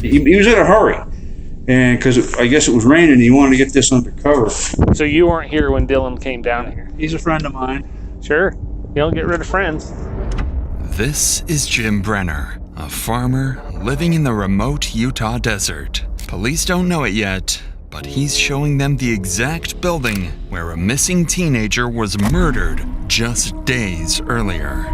He was in a hurry, and because I guess it was raining, he wanted to get this undercover. So you weren't here when Dylan came down here? He's a friend of mine. Sure. You don't get rid of friends. This is Jim Brenner, a farmer living in the remote Utah desert. Police don't know it yet, but he's showing them the exact building where a missing teenager was murdered just days earlier.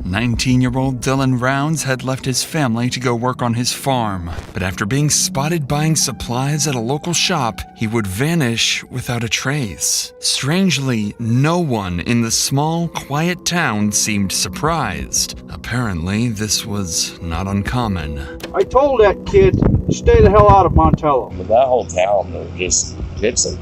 19-year-old Dylan Rounds had left his family to go work on his farm, but after being spotted buying supplies at a local shop, he would vanish without a trace. Strangely, no one in the small, quiet town seemed surprised. Apparently, this was not uncommon. I told that kid to stay the hell out of Montello. But that whole town, it's a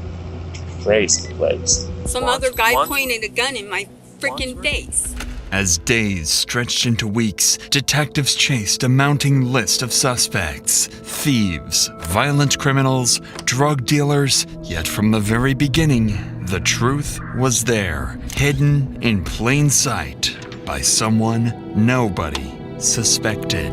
crazy place. Some other guy pointed a gun in my freaking face. As days stretched into weeks, detectives chased a mounting list of suspects. Thieves, violent criminals, drug dealers, yet from the very beginning, the truth was there, hidden in plain sight by someone nobody suspected.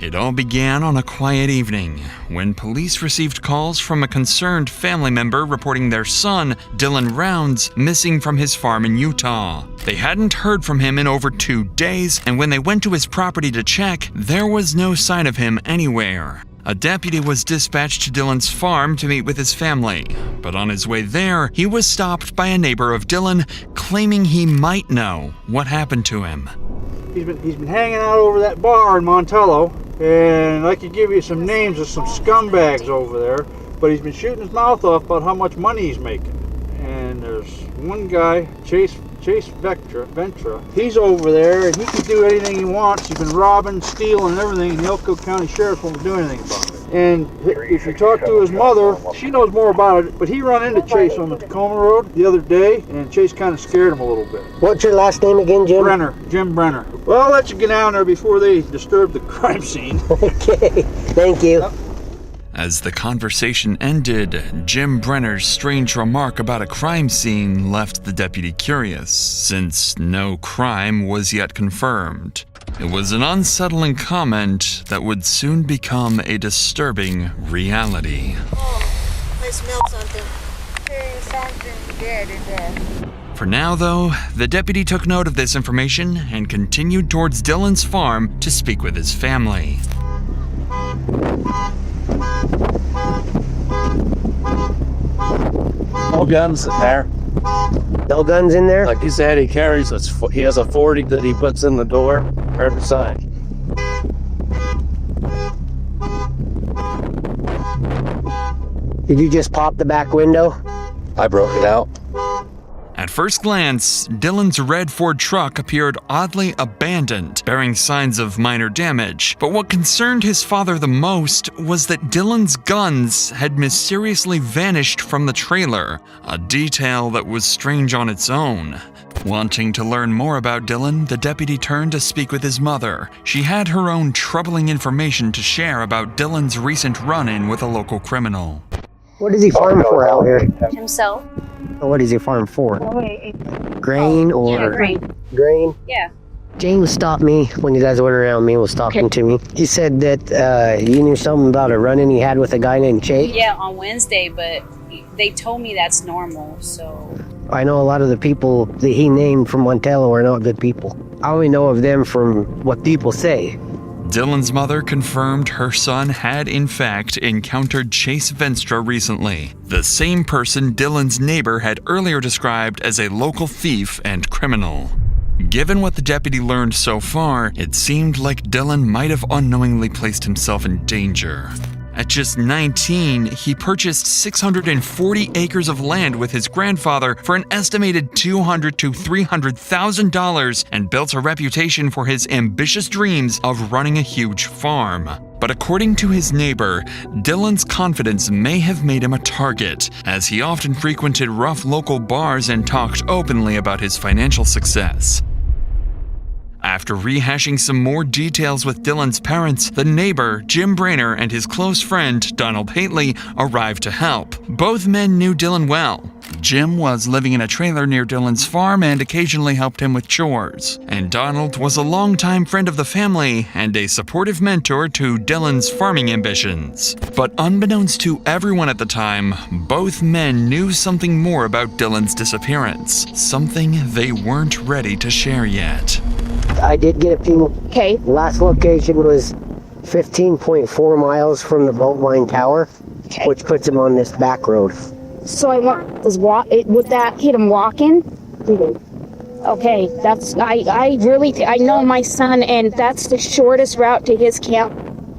It all began on a quiet evening when police received calls from a concerned family member reporting their son, Dylan Rounds, missing from his farm in Utah. They hadn't heard from him in over 2 days, and when they went to his property to check, there was no sign of him anywhere. A deputy was dispatched to Dylan's farm to meet with his family, but on his way there, he was stopped by a neighbor of Dylan, claiming he might know what happened to him. He's been hanging out over that bar in Montello, and I could give you some names of some scumbags over there, but he's been shooting his mouth off about how much money he's making. And there's one guy, Chase Ventra. He's over there, and he can do anything he wants. He's been robbing, stealing, and everything, and the Elko County Sheriff won't do anything about it. And if you talk to his mother, she knows more about it, but he run into Chase on the Tacoma Road the other day, and Chase kind of scared him a little bit. What's your last name again, Jim? Jim Brenner. Well, I'll let you get down there before they disturb the crime scene. Okay, thank you. As the conversation ended, Jim Brenner's strange remark about a crime scene left the deputy curious, since no crime was yet confirmed. It was an unsettling comment that would soon become a disturbing reality. Oh, I smell something. There's something dead in there. For now, though, the deputy took note of this information and continued towards Dylan's farm to speak with his family. No guns in there. No guns in there? Like he said, he has a 40 that he puts in the door every side. Did you just pop the back window? I broke it out. At first glance, Dylan's red Ford truck appeared oddly abandoned, bearing signs of minor damage. But what concerned his father the most was that Dylan's guns had mysteriously vanished from the trailer, a detail that was strange on its own. Wanting to learn more about Dylan, the deputy turned to speak with his mother. She had her own troubling information to share about Dylan's recent run-in with a local criminal. What does he farm for out here? Himself. What does he farm for? Okay. Grain or? Yeah, grain. Grain? Yeah. James stopped me when you guys went around me, was talking to me. He said that you knew something about a run-in he had with a guy named Chase? Yeah, on Wednesday, but they told me that's normal, so... I know a lot of the people that he named from Montello are not good people. I only know of them from what people say. Dylan's mother confirmed her son had in fact encountered Chase Venstra recently, the same person Dylan's neighbor had earlier described as a local thief and criminal. Given what the deputy learned so far, it seemed like Dylan might have unknowingly placed himself in danger. At just 19, he purchased 640 acres of land with his grandfather for an estimated $200,000 to $300,000 and built a reputation for his ambitious dreams of running a huge farm. But according to his neighbor, Dylan's confidence may have made him a target, as he often frequented rough local bars and talked openly about his financial success. After rehashing some more details with Dylan's parents, the neighbor, Jim Brenner, and his close friend, Donald Haitley, arrived to help. Both men knew Dylan well. Jim was living in a trailer near Dylan's farm and occasionally helped him with chores. And Donald was a longtime friend of the family and a supportive mentor to Dylan's farming ambitions. But unbeknownst to everyone at the time, both men knew something more about Dylan's disappearance. Something they weren't ready to share yet. I did get a few. Okay. Last location was 15.4 miles from the boat line tower, which puts him on this back road. So would that hit him walking? Okay, that's, I know my son, and that's the shortest route to his camp.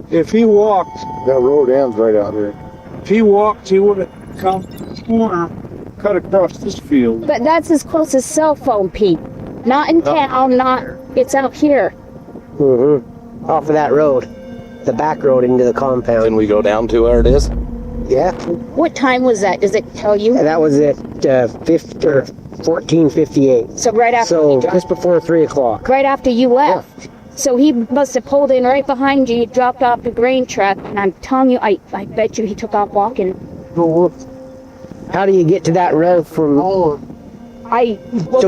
If he walked, That road ends right out here. if he walked, he would have come the corner, cut across this field. But that's his closest cell phone, Pete. Not in town, it's out here. Off of that road. The back road into the compound. Can we go down to where it is? Yeah. What time was that? Does it tell you? And that was at 14:58. So right after So you dropped, just before 3 o'clock. right after you left. So he must have pulled in right behind you, dropped off the grain truck, and I'm telling you, I bet you he took off walking. How do you get to that road from? So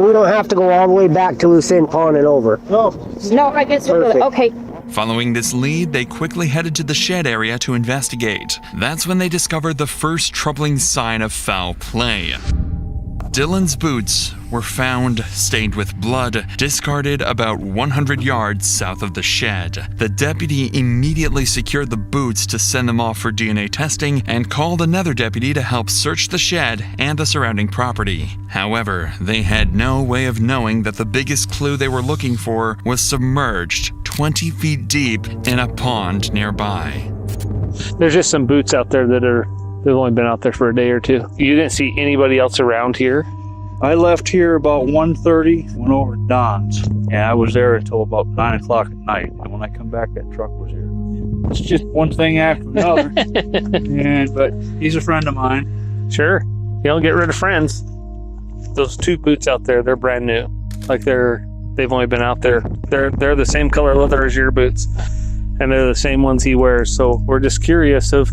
we don't have to go all the way back to Lucerne Pond and over. No, I guess Perfect. okay. Following this lead, they quickly headed to the shed area to investigate. That's when they discovered the first troubling sign of foul play. Dylan's boots were found stained with blood, discarded about 100 yards south of the shed. The deputy immediately secured the boots to send them off for DNA testing and called another deputy to help search the shed and the surrounding property. However, they had no way of knowing that the biggest clue they were looking for was submerged 20 feet deep in a pond nearby. There's just some boots out there they've only been out there for a day or two. You didn't see anybody else around here? I left here about 1:30, went over to Don's, and I was there until about 9 o'clock at night. And when I come back, that truck was here. It's just one thing after another. But he's a friend of mine. Sure. You don't get rid of friends. Those two boots out there, they're brand new. Like they've only been out there. They're the same color leather as your boots, and they're the same ones he wears. So we're just curious of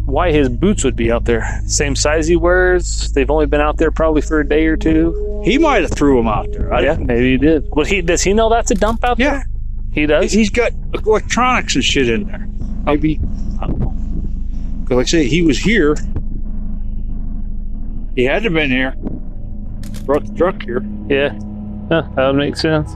why his boots would be out there. Same size he wears. They've only been out there probably for a day or two. He might have threw him out there. Yeah, maybe he did. Well, does he know that's a dump out Yeah. there? He does? He's got electronics and shit in there. Maybe, I don't know. Because like I say, he was here. He had to have been here. Brought the truck here. Yeah. Huh, that would make sense.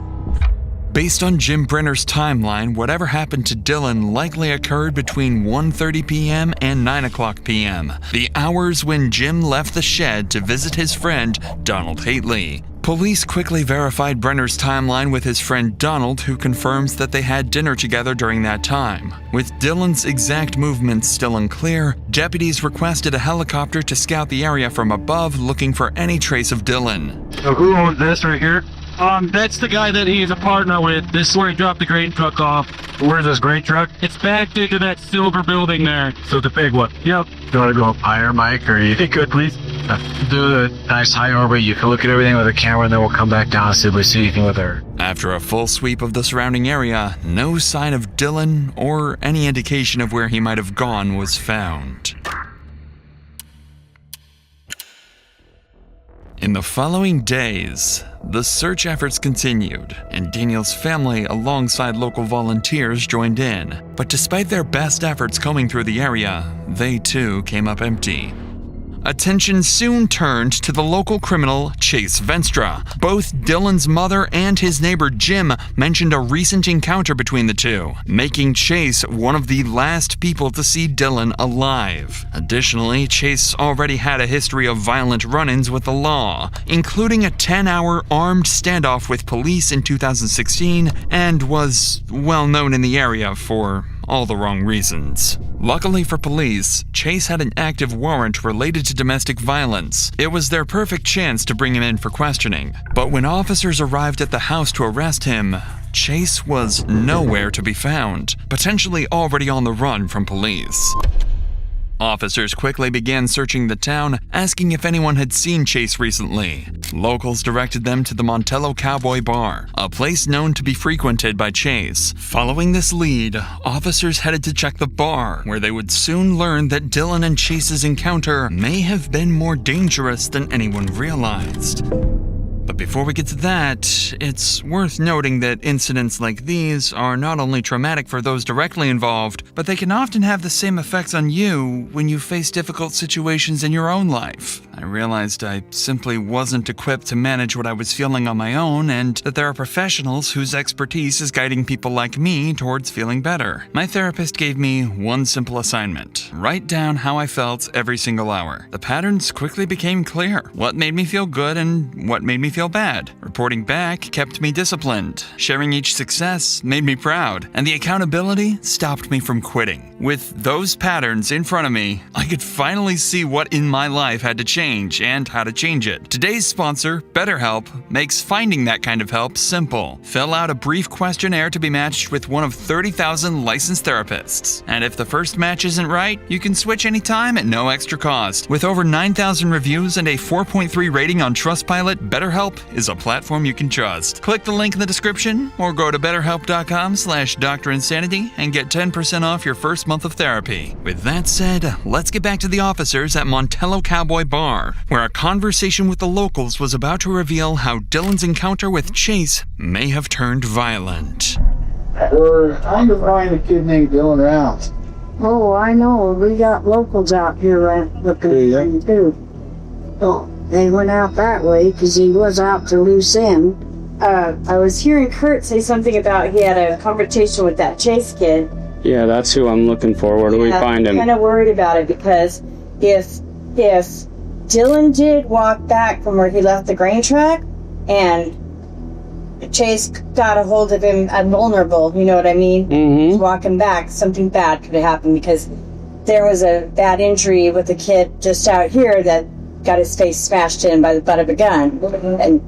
Based on Jim Brenner's timeline, whatever happened to Dylan likely occurred between 1:30 p.m. and 9 o'clock p.m., the hours when Jim left the shed to visit his friend, Donald Hately. Police quickly verified Brenner's timeline with his friend Donald, who confirms that they had dinner together during that time. With Dylan's exact movements still unclear, deputies requested a helicopter to scout the area from above, looking for any trace of Dylan. So who owns this right here? That's the guy that he's a partner with. This is where he dropped the grain truck off. Where's this grain truck? It's back into that silver building there. So the big one. Yep. You want to go up higher, Mike, or you could, please? Do the nice high orbit. You can look at everything with a camera, and then we'll come back down and see if we see anything with her. After a full sweep of the surrounding area, no sign of Dylan or any indication of where he might have gone was found. In the following days, the search efforts continued, and Daniel's family alongside local volunteers joined in. But despite their best efforts combing through the area, they too came up empty. Attention soon turned to the local criminal Chase Venstra. Both Dylan's mother and his neighbor Jim mentioned a recent encounter between the two, making Chase one of the last people to see Dylan alive. Additionally, Chase already had a history of violent run-ins with the law, including a 10-hour armed standoff with police in 2016, and was well known in the area for all the wrong reasons. Luckily for police, Chase had an active warrant related to domestic violence. It was their perfect chance to bring him in for questioning. But when officers arrived at the house to arrest him, Chase was nowhere to be found, potentially already on the run from police. Officers quickly began searching the town, asking if anyone had seen Chase recently. Locals directed them to the Montello Cowboy Bar, a place known to be frequented by Chase. Following this lead, officers headed to check the bar, where they would soon learn that Dylan and Chase's encounter may have been more dangerous than anyone realized. But before we get to that, it's worth noting that incidents like these are not only traumatic for those directly involved, but they can often have the same effects on you when you face difficult situations in your own life. I realized I simply wasn't equipped to manage what I was feeling on my own, and that there are professionals whose expertise is guiding people like me towards feeling better. My therapist gave me one simple assignment: write down how I felt every single hour. The patterns quickly became clear: what made me feel good and what made me feel bad. Reporting back kept me disciplined. Sharing each success made me proud. And the accountability stopped me from quitting. With those patterns in front of me, I could finally see what in my life had to change and how to change it. Today's sponsor, BetterHelp, makes finding that kind of help simple. Fill out a brief questionnaire to be matched with one of 30,000 licensed therapists. And if the first match isn't right, you can switch anytime at no extra cost. With over 9,000 reviews and a 4.3 rating on Trustpilot, BetterHelp is a platform you can trust. Click the link in the description or go to betterhelp.com/DrInsanity and get 10% off your first month of therapy. With that said, let's get back to the officers at Montello Cowboy Bar, where a conversation with the locals was about to reveal how Dylan's encounter with Chase may have turned violent. We're trying to find a kid named Dylan Rounds. Oh, I know. We got locals out here looking for him, too. Oh, they went out that way because he was out to loose end. I was hearing Kurt say something about he had a conversation with that Chase kid. Yeah, that's who I'm looking for. Where do we find him? I'm kind of worried about it because if Dylan did walk back from where he left the grain truck and Chase got a hold of him vulnerable, you know what I mean? Mm-hmm. He's walking back, something bad could have happened because there was a bad injury with a kid just out here that got his face smashed in by the butt of a gun, and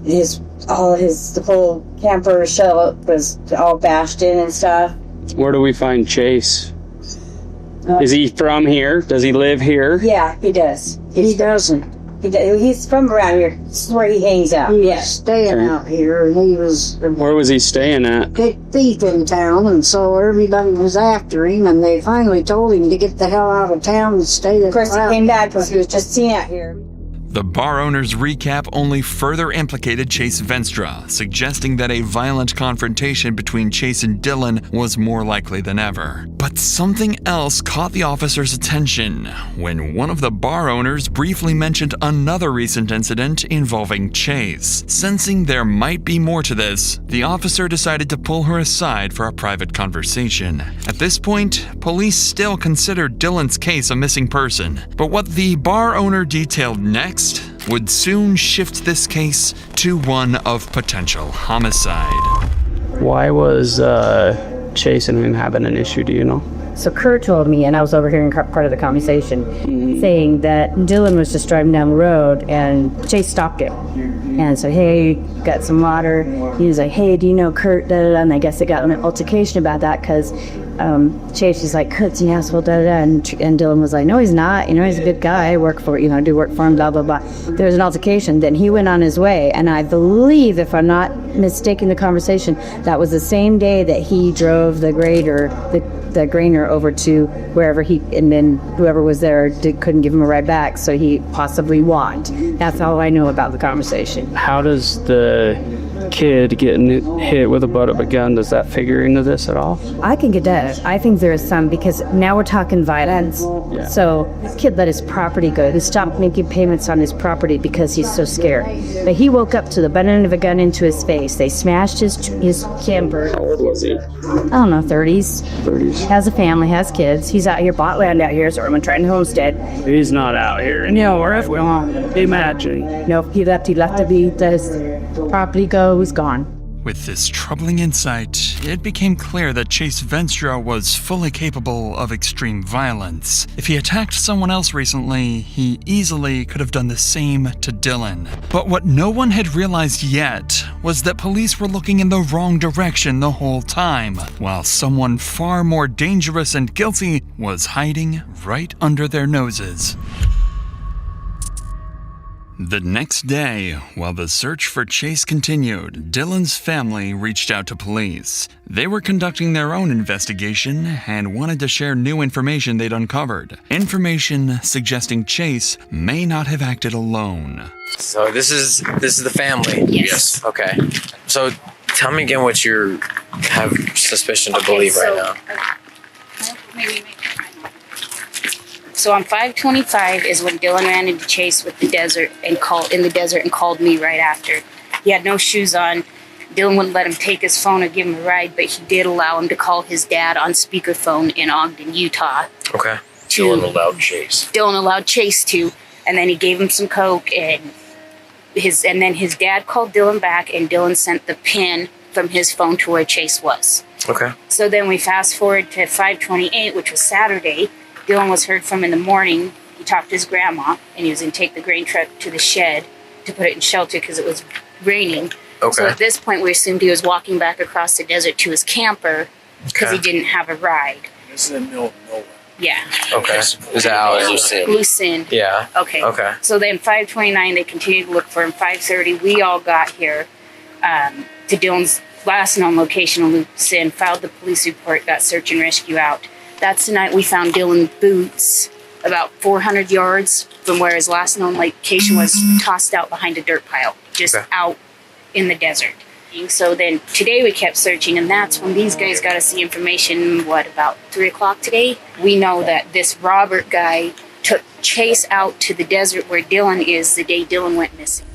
the whole camper shell was all bashed in and stuff. Where do we find Chase? Is he from here? Does he live here? Yeah, he does. He doesn't. He's from around here. This is where he hangs out. He was staying out here, and he was Where was he staying at? a thief in town, and so everybody was after him, and they finally told him to get the hell out of town and stay there. Of course, he came back because he was just seen out here. The bar owner's recap only further implicated Chase Venstra, suggesting that a violent confrontation between Chase and Dylan was more likely than ever. But something else caught the officer's attention when one of the bar owners briefly mentioned another recent incident involving Chase. Sensing there might be more to this, the officer decided to pull her aside for a private conversation. At this point, police still considered Dylan's case a missing person, but what the bar owner detailed next would soon shift this case to one of potential homicide. Why was Chase and him having an issue, do you know? So Kurt told me, and I was overhearing part of the conversation, saying that Dylan was just driving down the road and Chase stopped him. And so, hey, got some water. He was like, hey, do you know Kurt? Da, da, da. And I guess they got an altercation about that because Chase is like, Kurt's an asshole, da, da, da. And Dylan was like, no, he's not. You know, he's a good guy. I work for, I do work for him, blah, blah, blah. There was an altercation. Then he went on his way. And I believe, if I'm not mistaking the conversation, that was the same day that he drove the grader, the grainer over to wherever and then whoever was there couldn't give him a ride back, so he possibly walked. That's all I know about the conversation. How does the kid getting hit with a butt of a gun, does that figure into this at all? I think it does. I think there is some, because now we're talking violence. Yeah. So this kid let his property go. He stopped making payments on his property because he's so scared. But he woke up to the butt end of a gun into his face. They smashed his camper. How old was he? I don't know, 30s. 30s. Has a family, has kids. He's out here, bought land out here, so I'm trying to homestead. He's not out here. No, or if we imagine. No, he left to be his property go, he's gone. With this troubling insight, it became clear that Chase Venstra was fully capable of extreme violence. If he attacked someone else recently, he easily could have done the same to Dylan. But what no one had realized yet was that police were looking in the wrong direction the whole time, while someone far more dangerous and guilty was hiding right under their noses. The next day, while the search for Chase continued, Dylan's family reached out to police. They were conducting their own investigation and wanted to share new information they'd uncovered. Information suggesting Chase may not have acted alone. So this is the family? Yes. Okay. So tell me again what you have suspicion to believe right now. So on 525 is when Dylan ran into Chase with the desert and called me right after. He had no shoes on. Dylan wouldn't let him take his phone or give him a ride, but he did allow him to call his dad on speakerphone in Ogden, Utah. Okay. Dylan allowed Chase. Dylan allowed Chase to, and then he gave him some coke, and then his dad called Dylan back, and Dylan sent the pin from his phone to where Chase was. Okay. So then we fast forward to 528, which was Saturday. Dylan was heard from in the morning. He talked to his grandma, and he was going to take the grain truck to the shed to put it in shelter because it was raining. Okay. So at this point, we assumed he was walking back across the desert to his camper because he didn't have a ride. This is in nowhere. Yeah. Okay. Is that how it was? Lucin. Yeah. Okay. Okay. So then 529, they continued to look for him. 530, we all got here to Dylan's last known location in Lucin, filed the police report, got search and rescue out. That's the night we found Dylan's boots about 400 yards from where his last known location was, tossed out behind a dirt pile, just out in the desert. So then today we kept searching, and that's when these guys got us the information, about 3 o'clock today? We know that this Robert guy took Chase out to the desert where Dylan is the day Dylan went missing.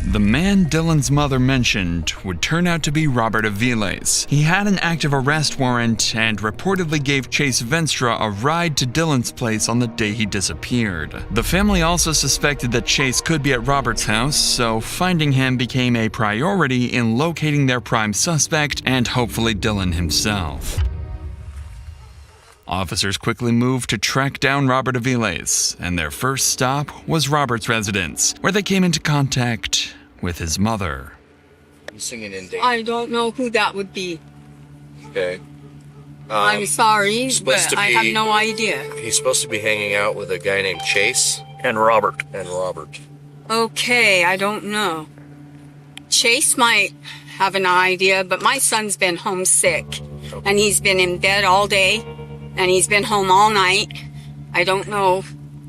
The man Dylan's mother mentioned would turn out to be Robert Aviles. He had an active arrest warrant and reportedly gave Chase Venstra a ride to Dylan's place on the day he disappeared. The family also suspected that Chase could be at Robert's house, so finding him became a priority in locating their prime suspect and hopefully Dylan himself. Officers quickly moved to track down Robert Aviles, and their first stop was Robert's residence, where they came into contact with his mother. Singing in danger. I don't know who that would be. Okay. I'm sorry, but I have no idea. He's supposed to be hanging out with a guy named Chase. And Robert. Okay, I don't know. Chase might have an idea, but my son's been homesick. Okay. And he's been in bed all day. And he's been home all night. I don't know.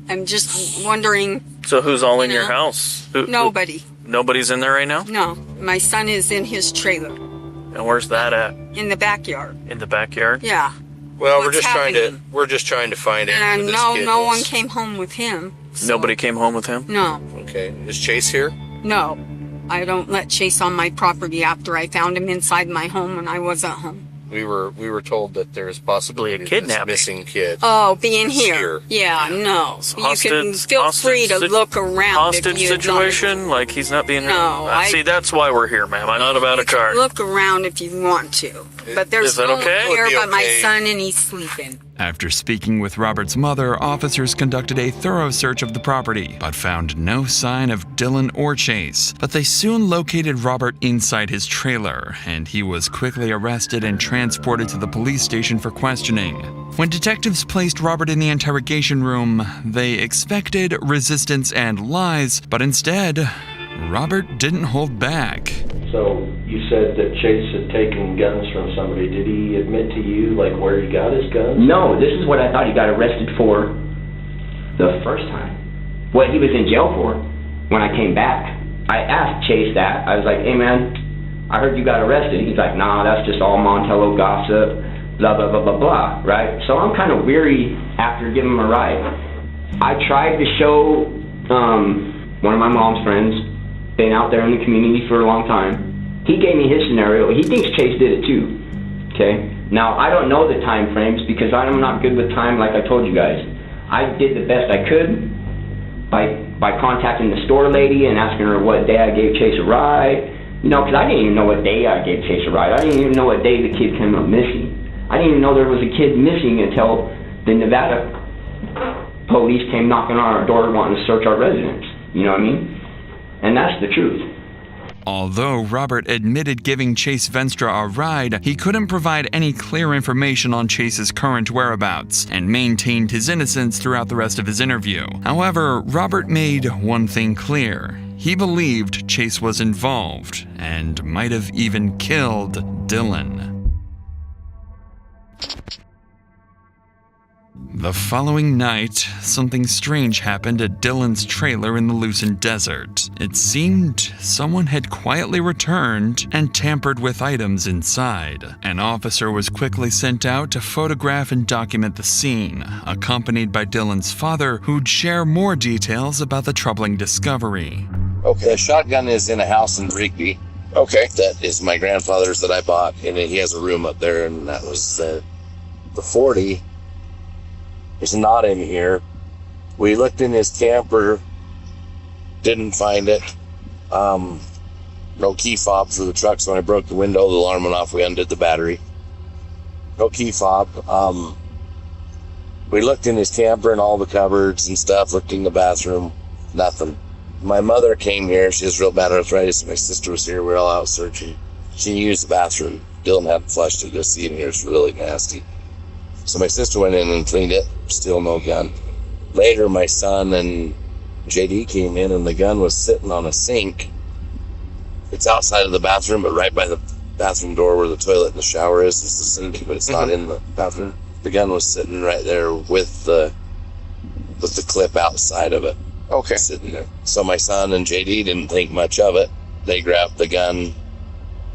I'm just wondering. So who's all in your house? Nobody. Nobody's in there right now? No. My son is in his trailer. And where's that at? In the backyard. In the backyard? Yeah. Well, we're just trying to find out. And no one came home with him. So. Nobody came home with him? No. Okay. Is Chase here? No. I don't let Chase on my property after I found him inside my home when I wasn't home. We were told that there's possibly a kidnapping. Missing kid. Oh, being here. Yeah, no. Hostage, you can feel free to look around. Hostage situation? Like he's not being... No. See, that's why we're here, ma'am. I'm not about a car. Look around if you want to. But there's no one here but my son, and he's sleeping. After speaking with Robert's mother, officers conducted a thorough search of the property, but found no sign of Dylan or Chase. But they soon located Robert inside his trailer, and he was quickly arrested and transported to the police station for questioning. When detectives placed Robert in the interrogation room, they expected resistance and lies, but instead, Robert didn't hold back. So you said that Chase had taken guns from somebody. Did he admit to you, where he got his guns? No, this is what I thought he got arrested for the first time. What he was in jail for when I came back. I asked Chase that. I was like, hey man, I heard you got arrested. He's like, nah, that's just all Montello gossip, blah, blah, blah, blah, blah, right? So I'm kind of weary after giving him a ride. I tried to show one of my mom's friends, been out there in the community for a long time. He gave me his scenario. He thinks Chase did it too, okay? Now, I don't know the time frames because I'm not good with time like I told you guys. I did the best I could by contacting the store lady and asking her what day I gave Chase a ride, You know, because I didn't even know what day I gave Chase a ride. I didn't even know what day the kid came up missing. I didn't even know there was a kid missing until the Nevada police came knocking on our door wanting to search our residence. You know what I mean? And that's the truth. Although Robert admitted giving Chase Venstra a ride, he couldn't provide any clear information on Chase's current whereabouts and maintained his innocence throughout the rest of his interview. However, Robert made one thing clear. He believed Chase was involved and might have even killed Dylan. The following night, something strange happened at Dylan's trailer in the Lucent Desert. It seemed someone had quietly returned and tampered with items inside. An officer was quickly sent out to photograph and document the scene, accompanied by Dylan's father, who'd share more details about the troubling discovery. Okay, the shotgun is in a house in Rigby. Okay. That is my grandfather's that I bought, and he has a room up there, and that was the 40. It's not in here. We looked in his camper, didn't find it. No key fob for the truck, so when I broke the window, the alarm went off, we undid the battery. No key fob. We looked in his camper and all the cupboards and stuff, looked in the bathroom, nothing. My mother came here, she has real bad arthritis, my sister was here, we were all out searching. She used the bathroom. Dylan hadn't flushed it, just in here, it's really nasty. So my sister went in and cleaned it, still no gun. Later, my son and JD came in and the gun was sitting on a sink. It's outside of the bathroom, but right by the bathroom door where the toilet and the shower is the sink, but it's not in the bathroom. The gun was sitting right there with the clip outside of it. Okay. Sitting there. So my son and JD didn't think much of it. They grabbed the gun,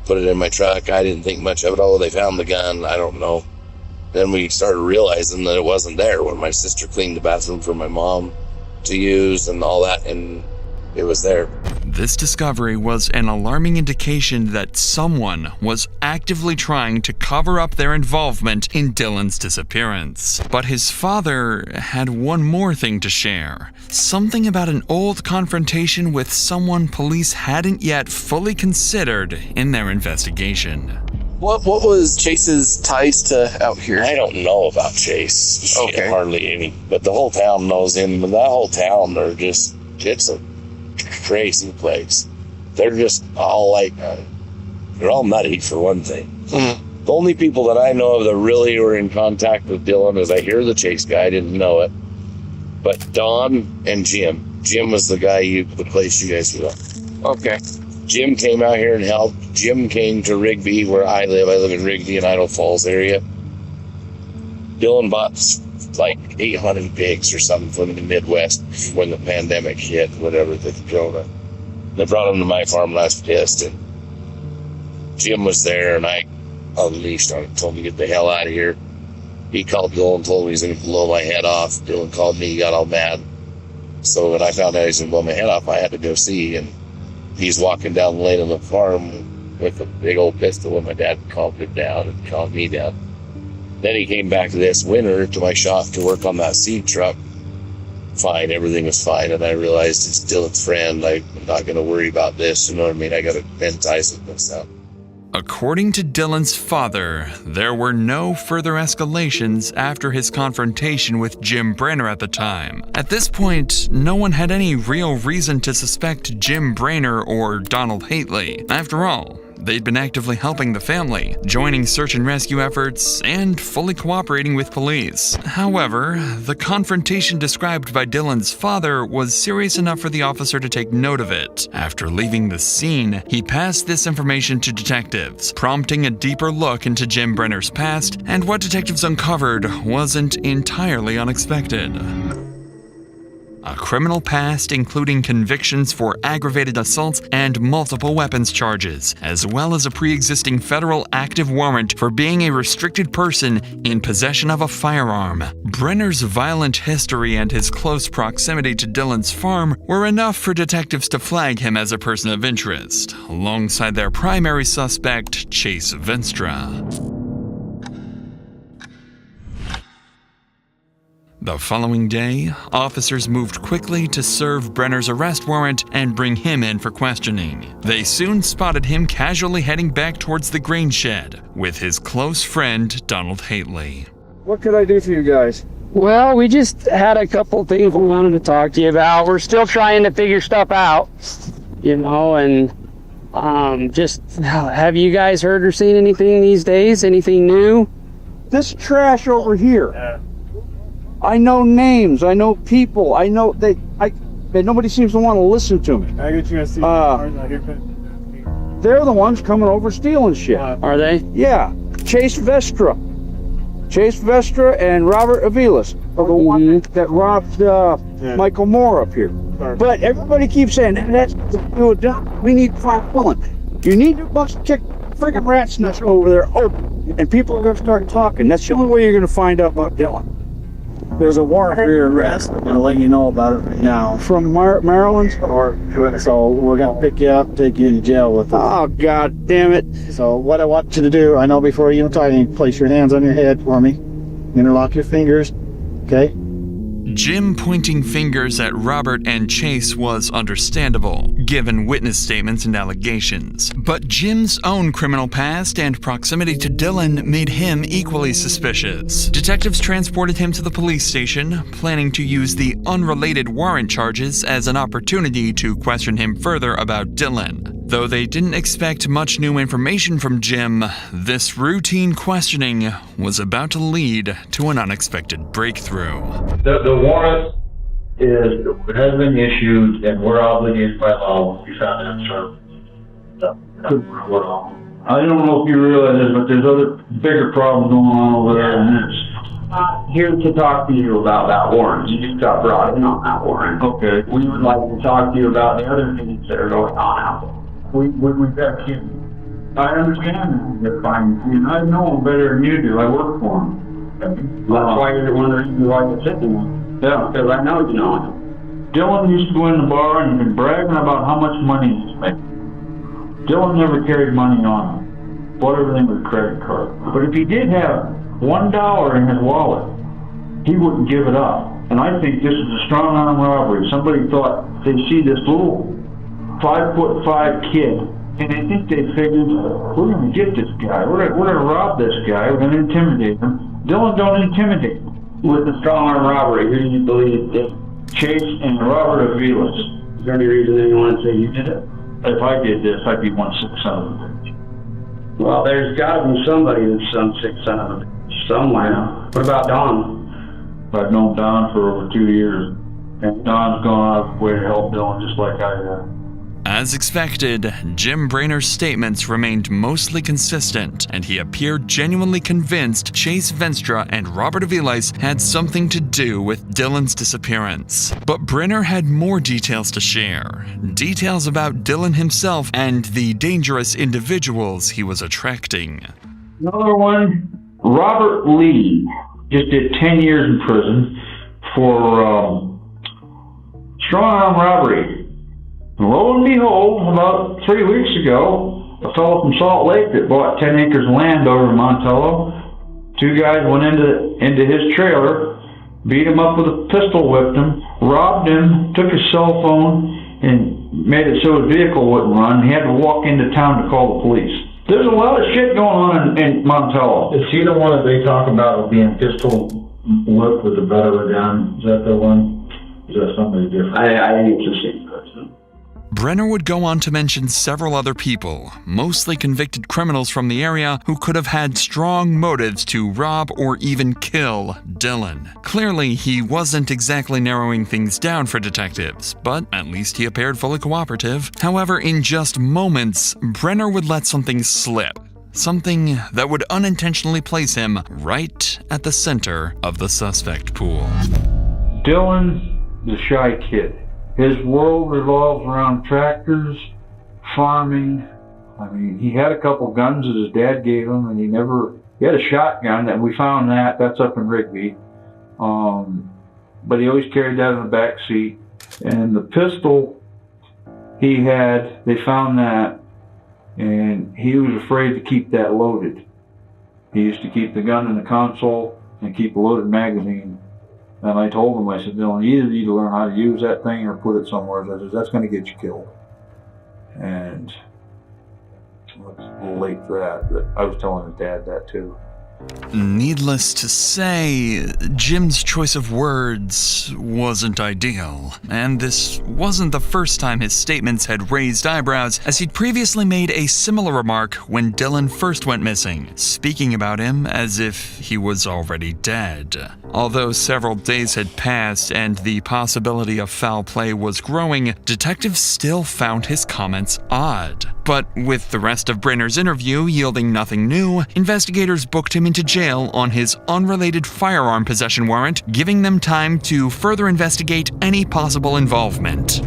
put it in my truck. I didn't think much of it. Oh, they found the gun. I don't know. Then we started realizing that it wasn't there when my sister cleaned the bathroom for my mom to use and all that, and it was there. This discovery was an alarming indication that someone was actively trying to cover up their involvement in Dylan's disappearance. But his father had one more thing to share. Something about an old confrontation with someone police hadn't yet fully considered in their investigation. What was Chase's ties to out here? I don't know about Chase. Okay. Hardly any. But the whole town knows him. And that whole town, it's a crazy place. They're just all like, they're all nutty for one thing. Mm-hmm. The only people that I know of that really were in contact with Dylan is I hear the Chase guy, I didn't know it. But Don and Jim. Jim was the guy the place you guys were on. Okay. Jim came out here and helped. Jim came to Rigby, where I live. I live in Rigby and Idaho Falls area. Dylan bought like 800 pigs or something from the Midwest when the pandemic hit, whatever, the corona. They brought them to my farm and I was pissed. And Jim was there and I unleashed on him, told him to get the hell out of here. He called Dylan and told me he's going to blow my head off. Dylan called me, he got all mad. So when I found out he was going to blow my head off, I had to go see. And he's walking down the lane of the farm with a big old pistol, and my dad calmed him down and calmed me down. Then he came back this winter to my shop to work on that seed truck. Fine, everything was fine, and I realized it's Dylan's friend. I'm not going to worry about this, you know what I mean? I got to bend ties with myself. According to Dylan's father, there were no further escalations after his confrontation with Jim Brenner at the time. At this point, no one had any real reason to suspect Jim Brenner or Donald Hately. After all, they'd been actively helping the family, joining search and rescue efforts, and fully cooperating with police. However, the confrontation described by Dylan's father was serious enough for the officer to take note of it. After leaving the scene, he passed this information to detectives, prompting a deeper look into Jim Brenner's past, and what detectives uncovered wasn't entirely unexpected. A criminal past including convictions for aggravated assaults and multiple weapons charges, as well as a pre-existing federal active warrant for being a restricted person in possession of a firearm. Brenner's violent history and his close proximity to Dylan's farm were enough for detectives to flag him as a person of interest, alongside their primary suspect, Chase Venstra. The following day, officers moved quickly to serve Brenner's arrest warrant and bring him in for questioning. They soon spotted him casually heading back towards the grain shed with his close friend, Donald Haitley. What could I do for you guys? Well, we just had a couple things we wanted to talk to you about. We're still trying to figure stuff out, and just have you guys heard or seen anything these days? Anything new? This trash over here. I know names. I know people. I know nobody seems to want to listen to me. I get you a seat. They're the ones coming over stealing shit. Are they? Yeah. Chase Vestra and Robert Aviles are the one that robbed Michael Moore up here. But everybody keeps saying, we need to find Dylan. You need to kick friggin' rat's nest over there open, and people are going to start talking. That's the only way you're going to find out about Dylan. There's a warrant for your arrest. I'm going to let you know about it right now. From Maryland? So we're going to pick you up, take you to jail with us. Oh, God damn it. So what I want you to do, I know before you tie anything, place your hands on your head for me. Interlock your fingers, okay? Jim pointing fingers at Robert and Chase was understandable, given witness statements and allegations. But Jim's own criminal past and proximity to Dylan made him equally suspicious. Detectives transported him to the police station, planning to use the unrelated warrant charges as an opportunity to question him further about Dylan. Though they didn't expect much new information from Jim, this routine questioning was about to lead to an unexpected breakthrough. The warrant has been issued, and we're obligated by law when we found that service. I don't know if you realize this, but there's other bigger problems going on over there than this. I'm here to talk to you about that warrant. You just got brought in on that warrant. Okay. We would like to talk to you about the other things that are going on out there. We've got kids. I understand that. And I know them better than you do. I work for them. That's why you're one of the reasons why you're sitting there. Yeah. Because I know you know him. Dylan used to go in the bar and been bragging about how much money he's making. Dylan never carried money on him. Bought everything with a credit card. But if he did have $1 in his wallet, he wouldn't give it up. And I think this is a strong arm robbery. Somebody thought they'd see this little 5'5" kid, and they think they figured, we're going to get this guy. We're going to rob this guy. We're going to intimidate him. Dylan don't intimidate him. With the strong arm robbery, who do you believe did? Chase and Robert Aviles. Is there any reason anyone would say you did it? If I did this, I'd be one sick son of a bitch. Well, there's got to be somebody that's some sick son of a bitch somewhere. What about Don? I've known Don for over 2 years, and Don's gone out of his way to help Dylan just like I have. As expected, Jim Brainer's statements remained mostly consistent, and he appeared genuinely convinced Chase Venstra and Robert Aviles had something to do with Dylan's disappearance. But Brainer had more details to share. Details about Dylan himself and the dangerous individuals he was attracting. Another one, Robert Lee, just did 10 years in prison for strong arm robbery. And lo and behold, about 3 weeks ago, a fellow from Salt Lake that bought 10 acres of land over in Montello, 2 guys went into his trailer, beat him up with a pistol, whipped him, robbed him, took his cell phone, and made it so his vehicle wouldn't run. He had to walk into town to call the police. There's a lot of shit going on in Montello. Is he the one that they talk about being pistol whipped with the butt of a gun? Is that the one? Is that somebody different? I think it's the same person. Brenner would go on to mention several other people, mostly convicted criminals from the area who could have had strong motives to rob or even kill Dylan. Clearly, he wasn't exactly narrowing things down for detectives, but at least he appeared fully cooperative. However, in just moments, Brenner would let something slip. Something that would unintentionally place him right at the center of the suspect pool. Dylan's the shy kid. His world revolves around tractors, farming. I mean, he had a couple guns that his dad gave him, and he had a shotgun, and we found that's up in Rigby. But he always carried that in the back seat. And the pistol he had, they found that, and he was afraid to keep that loaded. He used to keep the gun in the console and keep a loaded magazine And I told him, I said, Dylan, you either need to learn how to use that thing or put it somewhere. I said, that's going to get you killed. And it was a little late for that, but I was telling his dad that too. Needless to say, Jim's choice of words wasn't ideal, and this wasn't the first time his statements had raised eyebrows, as he'd previously made a similar remark when Dylan first went missing, speaking about him as if he was already dead. Although several days had passed and the possibility of foul play was growing, detectives still found his comments odd. But with the rest of Brenner's interview yielding nothing new, investigators booked him into jail on his unrelated firearm possession warrant, giving them time to further investigate any possible involvement.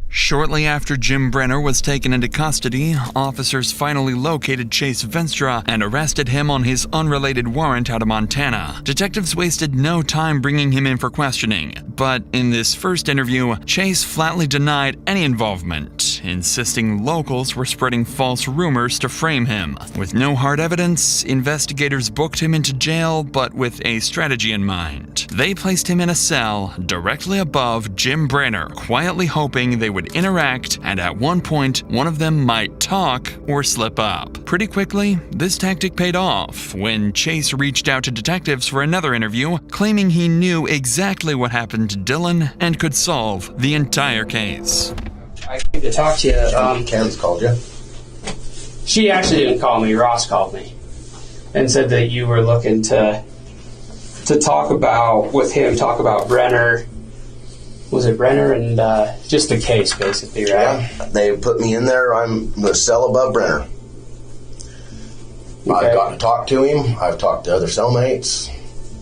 Shortly after Jim Brenner was taken into custody, officers finally located Chase Venstra and arrested him on his unrelated warrant out of Montana. Detectives wasted no time bringing him in for questioning, but in this first interview, Chase flatly denied any involvement, insisting locals were spreading false rumors to frame him. With no hard evidence, investigators booked him into jail, but with a strategy in mind. They placed him in a cell directly above Jim Brenner, quietly hoping they would interact, and at one point, one of them might talk or slip up. Pretty quickly, this tactic paid off when Chase reached out to detectives for another interview, claiming he knew exactly what happened to Dylan and could solve the entire case. I came to talk to you. Cam's called you? She actually didn't call me. Ross called me and said that you were looking to talk about Brenner. Was it Brenner and just the case, basically, right? Yeah, they put me in there. I'm the cell above Brenner. Okay. I've gotten to talk to him. I've talked to other cellmates.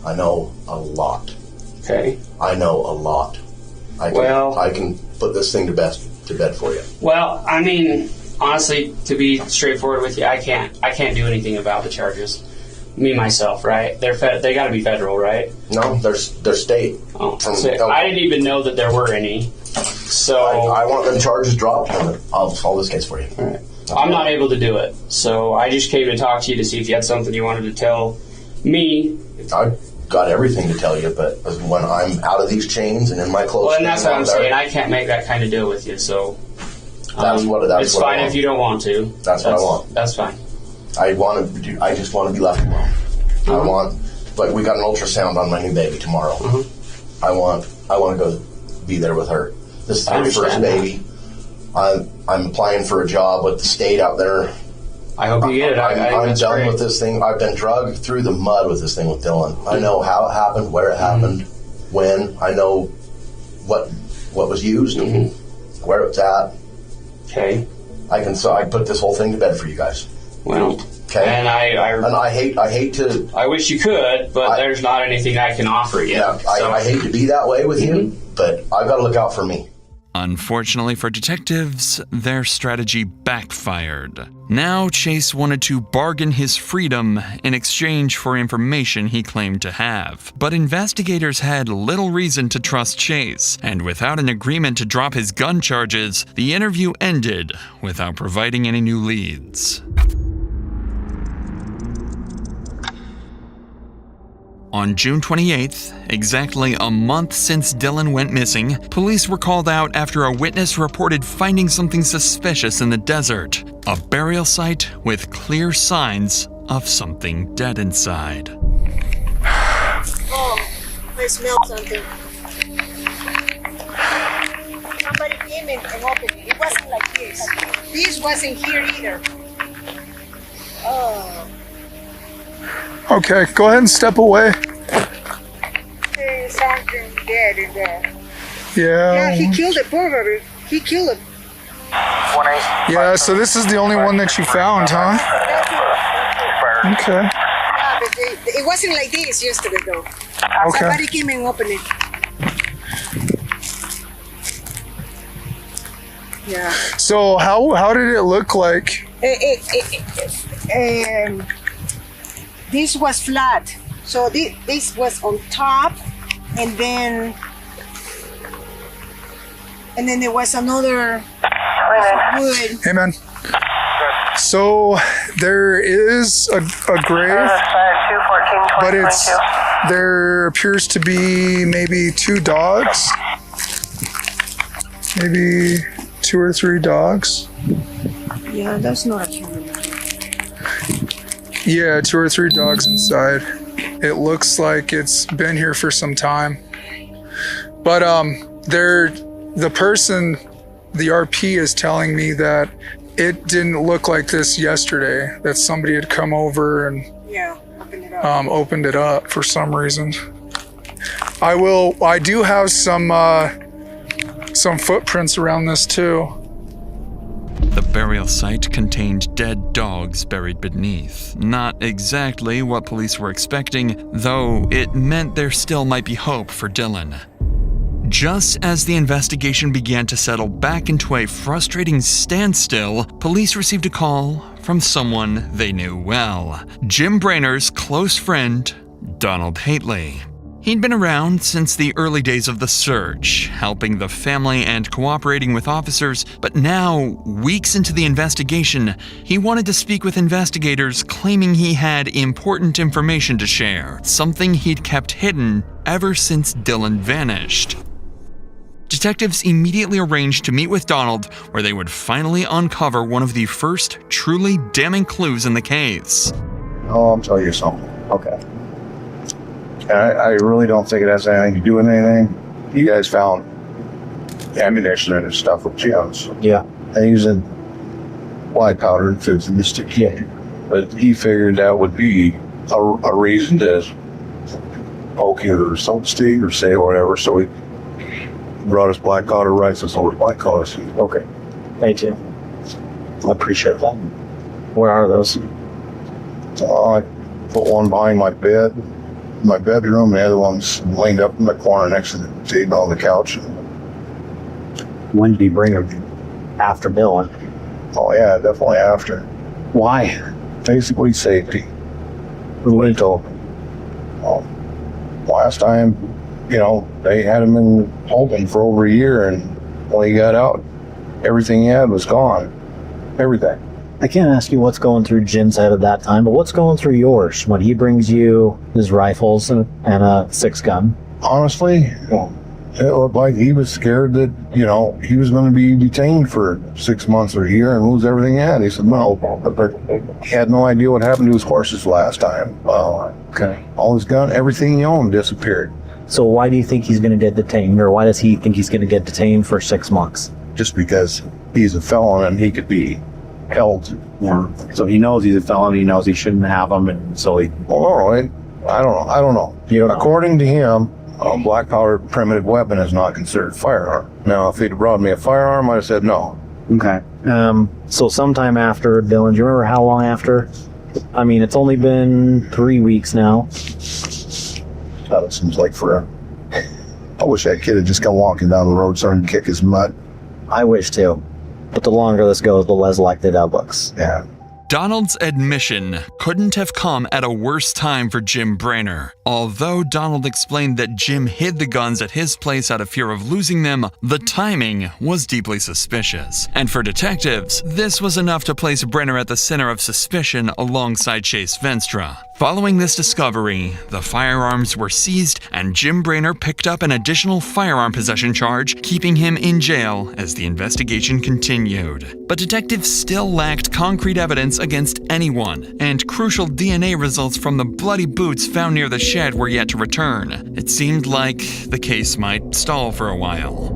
I know a lot. Okay. I know a lot. I can put this thing to bed for you. Well, I mean, honestly, to be straightforward with you, I can't do anything about the charges. Me myself, right? They got to be federal, right? No, they're state. Oh, so I didn't even know that there were any. So I want them charges dropped, and I'll solve this case for you. All right. I'm not able to do it, so I just came to talk to you to see if you had something you wanted to tell me. I've got everything to tell you, but when I'm out of these chains and in my clothes, well, and that's what I'm saying. I can't make that kind of deal with you, so it's fine if you don't want to. That's what I want. That's fine. I just want to be left alone. We got an ultrasound on my new baby tomorrow. I want to go be there with her. This is her first baby. I'm applying for a job with the state out there. I hope you get it. I'm done with this thing. I've been dragged through the mud with this thing with Dylan. I know how it happened, where it happened, when. I know what was used, where it's at. Okay. I put this whole thing to bed for you guys. Well, okay. And I hate to. I wish you could, but there's not anything I can offer you. Yeah, I hate to be that way with you, but I've got to look out for me. Unfortunately for detectives, their strategy backfired. Now Chase wanted to bargain his freedom in exchange for information he claimed to have. But investigators had little reason to trust Chase, and without an agreement to drop his gun charges, the interview ended without providing any new leads. On June 28th, exactly a month since Dylan went missing, police were called out after a witness reported finding something suspicious in the desert. A burial site with clear signs of something dead inside. Oh, I smell something. Somebody came in and opened it. It wasn't like this. This wasn't here either. Oh. Okay, go ahead and step away. There's something dead in there. Yeah. Yeah, he killed it, poor baby. He killed it. Yeah, so this is the only one that you found, huh? Okay. Yeah, but it wasn't like this yesterday, though. Okay. Somebody came and opened it. Yeah. So how did it look like? This was flat, so this was on top, and then there was another wood. Hey man. So There is a grave, but there appears to be maybe 2 dogs, maybe 2 or 3 dogs. Yeah, that's not human. Yeah, 2 or 3 dogs inside. It looks like it's been here for some time. But the person, the RP is telling me that it didn't look like this yesterday, that somebody had come over and opened it up for some reason. I do have some footprints around this too. The burial site contained dead dogs buried beneath. Not exactly what police were expecting, though it meant there still might be hope for Dylan. Just as the investigation began to settle back into a frustrating standstill, police received a call from someone they knew well. Jim Brainer's close friend, Donald Hately. He'd been around since the early days of the search, helping the family and cooperating with officers, but now, weeks into the investigation, he wanted to speak with investigators claiming he had important information to share, something he'd kept hidden ever since Dylan vanished. Detectives immediately arranged to meet with Donald, where they would finally uncover one of the first truly damning clues in the case. Oh, I'll tell you something. Okay. I really don't think it has anything to do with anything. You guys found ammunition and stuff with Jim's. Yeah. And using white powder and fits in the stick. Yeah. But he figured that would be a reason to poke you or so to speak or say whatever. So he brought us black powder rifles over black powder. Okay. Thank you. I appreciate that. Where are those? I put one behind my bed, my bedroom, and the other one's laid up in the corner next to the table on the couch. When did he bring them? After Dylan? Oh yeah, definitely after. Why? Basically safety. Until last time, you know, they had him in holding for over a year, and when he got out, everything he had was gone. Everything. I can't ask you what's going through Jim's head at that time, but what's going through yours when he brings you his rifles and a 6-gun? Honestly, it looked like he was scared that, you know, he was going to be detained for 6 months or a year and lose everything he had. He said, no, but he had no idea what happened to his horses last time. Okay. All his gun, everything he owned disappeared. So why do you think he's going to get detained, or why does he think he's going to get detained for 6 months? Just because he's a felon and he could be held. Yeah. So he knows he's a felon, he knows he shouldn't have them, and so he... Well, I don't know. You know, according to him, a black powder primitive weapon is not considered a firearm. Now, if he'd brought me a firearm, I'd have said no. Okay. So sometime after Dylan, do you remember how long after? I mean, it's only been 3 weeks now. That seems like forever. I wish that kid had just come walking down the road starting to kick his mud. I wish too. But the longer this goes, the less likely that looks. Yeah. Donald's admission couldn't have come at a worse time for Jim Brainer. Although Donald explained that Jim hid the guns at his place out of fear of losing them, the timing was deeply suspicious. And for detectives, this was enough to place Brainer at the center of suspicion alongside Chase Venstra. Following this discovery, the firearms were seized and Jim Brainer picked up an additional firearm possession charge, keeping him in jail as the investigation continued. But detectives still lacked concrete evidence against anyone, and crucial DNA results from the bloody boots found near the shed were yet to return. It seemed like the case might stall for a while.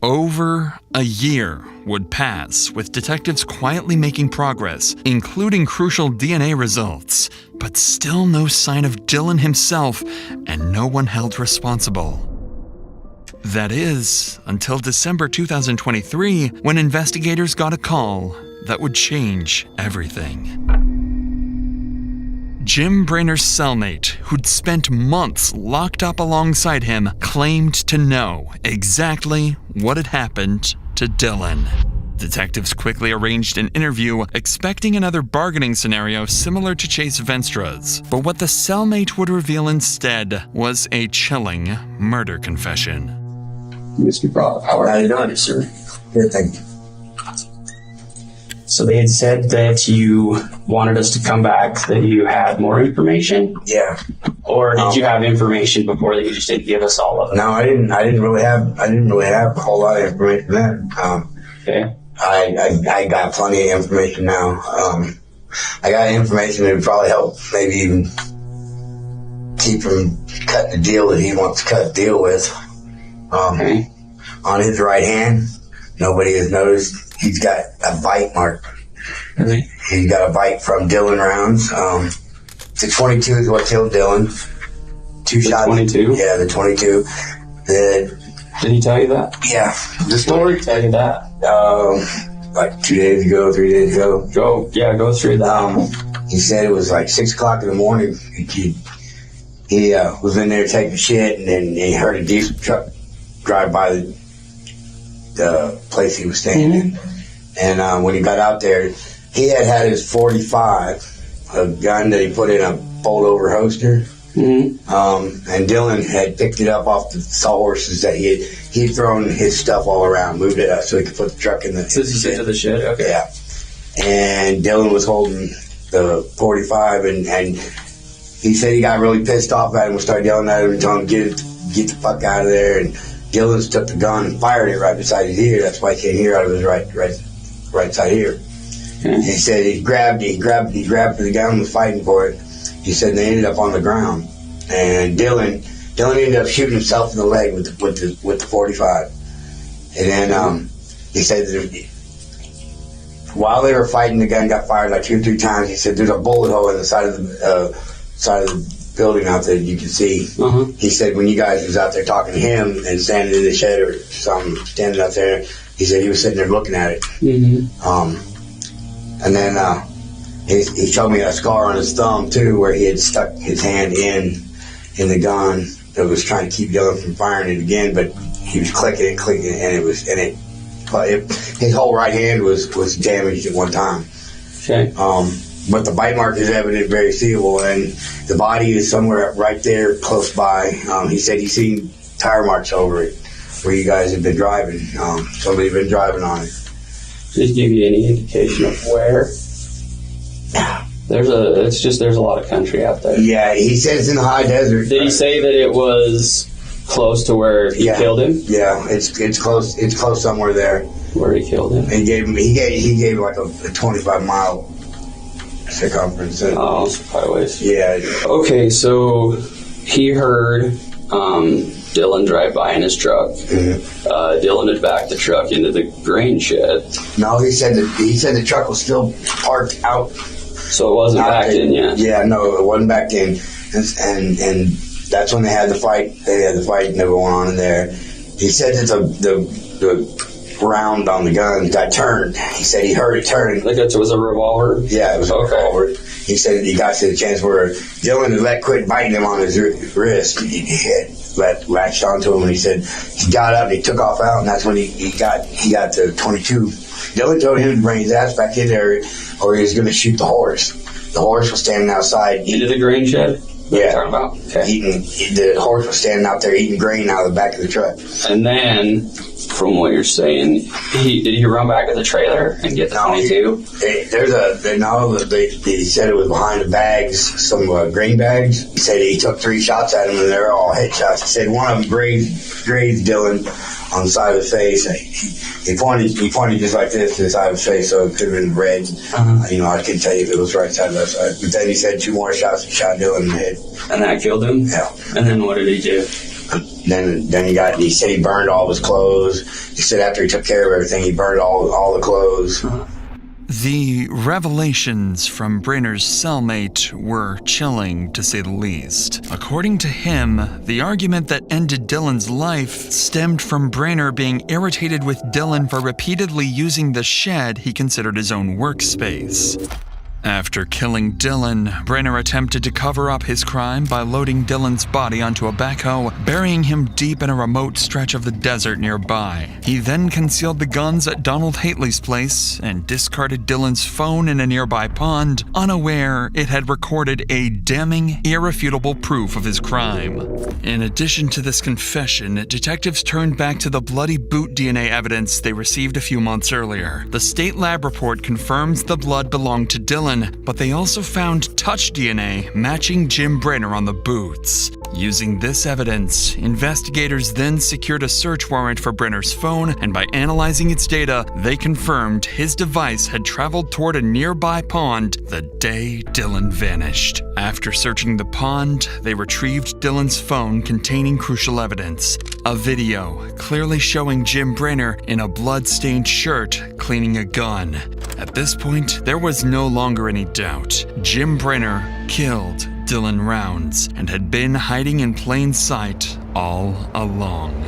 Over a year would pass, with detectives quietly making progress, including crucial DNA results, but still no sign of Dylan himself, and no one held responsible. That is, until December 2023, when investigators got a call that would change everything. Jim Brainer's cellmate, who'd spent months locked up alongside him, claimed to know exactly what had happened to Dylan. Detectives quickly arranged an interview, expecting another bargaining scenario similar to Chase Venstra's. But what the cellmate would reveal instead was a chilling murder confession. Mr. Broad. How are you doing, sir? Good, thank you. So they had said that you wanted us to come back, that you had more information? Yeah. Or did you have information before that you just didn't give us all of it? No, I didn't really have a whole lot of information then. Okay. I got plenty of information now. I got information that would probably help maybe even keep him cutting the deal that he wants to cut a deal with. Okay. On his right hand, nobody has noticed. He's got a bite mark. Really? He's got a bite from Dylan rounds. The 22 is what killed Dylan. Two shots. 22? Yeah, the 22. Did he tell you that? Yeah. The story tell you that? Like 2 days ago, 3 days ago. Go through that. He said it was like 6 o'clock in the morning. He was in there taking shit, and then he heard a diesel truck drive by the place he was staying in. And when he got out there, he had his 45, a gun that he put in a fold-over holster. And Dylan had picked it up off the sawhorses that he'd thrown his stuff all around, moved it up so he could put the truck in the shed. To the shed, okay. Yeah. And Dylan was holding the 45, and he said he got really pissed off at him and started yelling at him and telling him get the fuck out of there. And Dylan took the gun and fired it right beside his ear. That's why he can't hear out of his right side ear. He said he grabbed for the gun and was fighting for it. He said they ended up on the ground, and Dylan ended up shooting himself in the leg with the 45. And then he said that while they were fighting, the gun got fired like 2 or 3 times. He said there's a bullet hole in the side of the building out there you can see. He said when you guys was out there talking to him and standing in the shed or something, standing out there, he said he was sitting there looking at it. And then he showed me a scar on his thumb too, where he had stuck his hand in the gun that was trying to keep Dylan from firing it again, but he was clicking it, and his whole right hand was damaged at one time. Okay. But the bite mark is evident, very seeable, and the body is somewhere right there close by. He said he's seen tire marks over it where you guys have been driving. Somebody had been driving on it. Did he give you any indication of where? There's a lot of country out there. Yeah, he said it's in the high desert. Did he say that it was close to where he killed him? Yeah, it's close. It's close somewhere there where he killed him. He gave like a 25-mile circumference. Oh, so quite a ways. Yeah. Okay, so he heard Dylan drive by in his truck. Dylan had backed the truck into the grain shed. No, he said the truck was still parked out. So it wasn't backed in yet? Yeah, no, it wasn't backed in. And that's when they had the fight. They had the fight going on in there. He said that the round on the gun got turned. He said he heard it turn. Like it was a revolver? Yeah, it was a revolver. He said he got to the chance where Dylan had quit biting him on his wrist. He had latched onto him, and he said he got up and he took off out, and that's when he got the 22. Dylan told him to bring his ass back in there, or he was going to shoot the horse. The horse was standing outside. Into the grain shed? Yeah. Talking about? Okay. The horse was standing out there eating grain out of the back of the truck. And then, from what you're saying, did he run back to the trailer and get the 22? He said it was behind the bags, some grain bags. He said he took 3 shots at him, and they're all headshots. He said one of them grazed Dylan on the side of the face. He pointed just like this to the side of his face, so it could have been red. I couldn't tell you if it was right side or left side. But then he said 2 more shots and shot Dylan in the head. And that killed him? Yeah. And then what did he do? Then he said he burned all his clothes. He said after he took care of everything, he burned all the clothes. The revelations from Brayner's cellmate were chilling, to say the least. According to him, the argument that ended Dylan's life stemmed from Brayner being irritated with Dylan for repeatedly using the shed he considered his own workspace. After killing Dylan, Brenner attempted to cover up his crime by loading Dylan's body onto a backhoe, burying him deep in a remote stretch of the desert nearby. He then concealed the guns at Donald Hately's place and discarded Dylan's phone in a nearby pond, unaware it had recorded a damning, irrefutable proof of his crime. In addition to this confession, detectives turned back to the bloody boot DNA evidence they received a few months earlier. The state lab report confirms the blood belonged to Dylan, but they also found touch DNA matching Jim Brenner on the boots. Using this evidence, investigators then secured a search warrant for Brenner's phone, and by analyzing its data, they confirmed his device had traveled toward a nearby pond the day Dylan vanished. After searching the pond, they retrieved Dylan's phone containing crucial evidence. A video clearly showing Jim Brenner in a blood-stained shirt cleaning a gun. At this point, there was no longer any doubt. Jim Brenner killed Dylan Rounds and had been hiding in plain sight all along.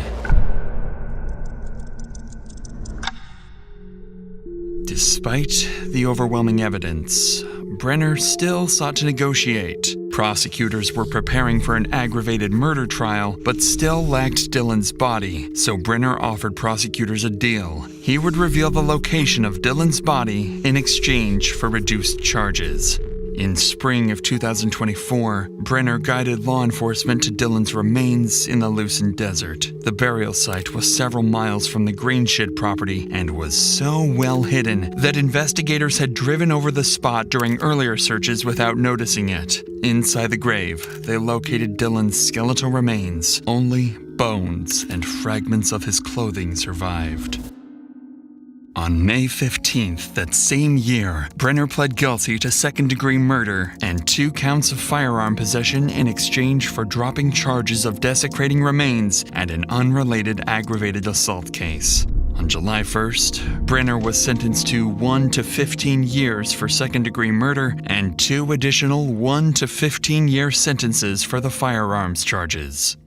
Despite the overwhelming evidence, Brenner still sought to negotiate. Prosecutors were preparing for an aggravated murder trial, but still lacked Dylan's body, so Brenner offered prosecutors a deal. He would reveal the location of Dylan's body in exchange for reduced charges. In spring of 2024, Brenner guided law enforcement to Dylan's remains in the Lucin Desert. The burial site was several miles from the Greenshed property and was so well hidden that investigators had driven over the spot during earlier searches without noticing it. Inside the grave, they located Dylan's skeletal remains. Only bones and fragments of his clothing survived. On May 15th that same year, Brenner pled guilty to second-degree murder and 2 counts of firearm possession in exchange for dropping charges of desecrating remains and an unrelated aggravated assault case. On July 1st, Brenner was sentenced to 1 to 15 years for second-degree murder and 2 additional 1 to 15-year sentences for the firearms charges.